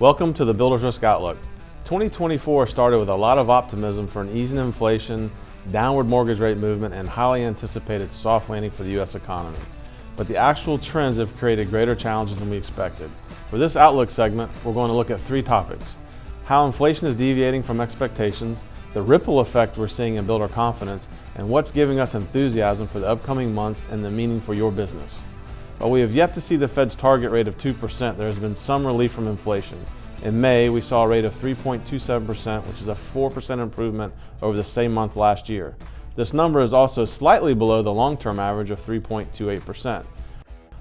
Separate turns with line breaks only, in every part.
Welcome to the Builder's Risk Outlook. 2024 started with a lot of optimism for an easing inflation, downward mortgage rate movement, and highly anticipated soft landing for the U.S. economy. But the actual trends have created greater challenges than we expected. For this Outlook segment, we're going to look at three topics: how inflation is deviating from expectations, the ripple effect we're seeing in builder confidence, and what's giving us enthusiasm for the upcoming months and the meaning for your business. While we have yet to see the Fed's target rate of 2%, there has been some relief from inflation. In May, we saw a rate of 3.27%, which is a 4% improvement over the same month last year. This number is also slightly below the long-term average of 3.28%.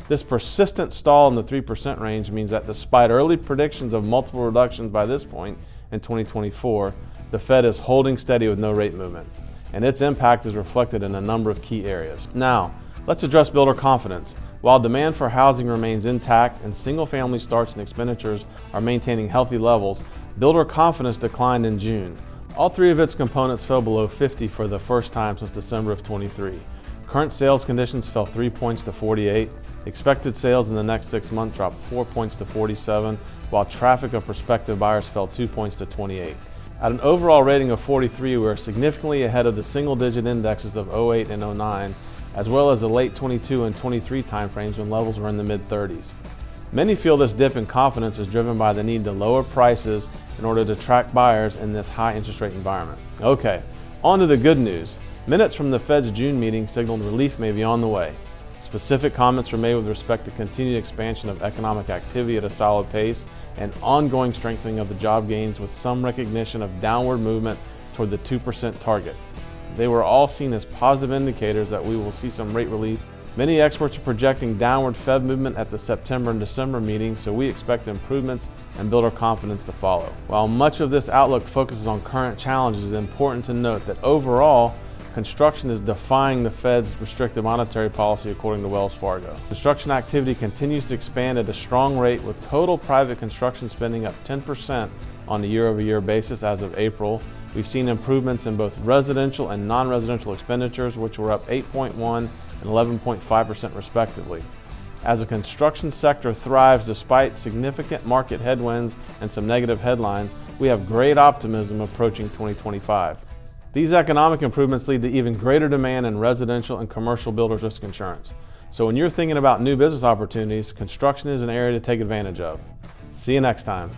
This persistent stall in the 3% range means that despite early predictions of multiple reductions by this point in 2024, the Fed is holding steady with no rate movement, and its impact is reflected in a number of key areas. Now, let's address builder confidence. While demand for housing remains intact and single-family starts and expenditures are maintaining healthy levels, builder confidence declined in June. All three of its components fell below 50 for the first time since December of 23. Current sales conditions fell 3 points to 48. Expected sales in the next 6 months dropped 4 points to 47, while traffic of prospective buyers fell 2 points to 28. At an overall rating of 43, we are significantly ahead of the single-digit indexes of 08 and 09, as well as the late 22 and 23 timeframes when levels were in the mid-30s. Many feel this dip in confidence is driven by the need to lower prices in order to attract buyers in this high interest rate environment. Okay, on to the good news. Minutes from the Fed's June meeting signaled relief may be on the way. Specific comments were made with respect to continued expansion of economic activity at a solid pace and ongoing strengthening of the job gains, with some recognition of downward movement toward the 2% target. They were all seen as positive indicators that we will see some rate relief. Many experts are projecting downward Fed movement at the September and December meetings, so we expect improvements and builder confidence to follow. While much of this outlook focuses on current challenges, it's important to note that overall, construction is defying the Fed's restrictive monetary policy, according to Wells Fargo. Construction activity continues to expand at a strong rate, with total private construction spending up 10% on a year-over-year basis as of April. We've seen improvements in both residential and non-residential expenditures, which were up 8.1% and 11.5% respectively. As the construction sector thrives despite significant market headwinds and some negative headlines, we have great optimism approaching 2025. These economic improvements lead to even greater demand in residential and commercial builders risk insurance. So when you're thinking about new business opportunities, construction is an area to take advantage of. See you next time.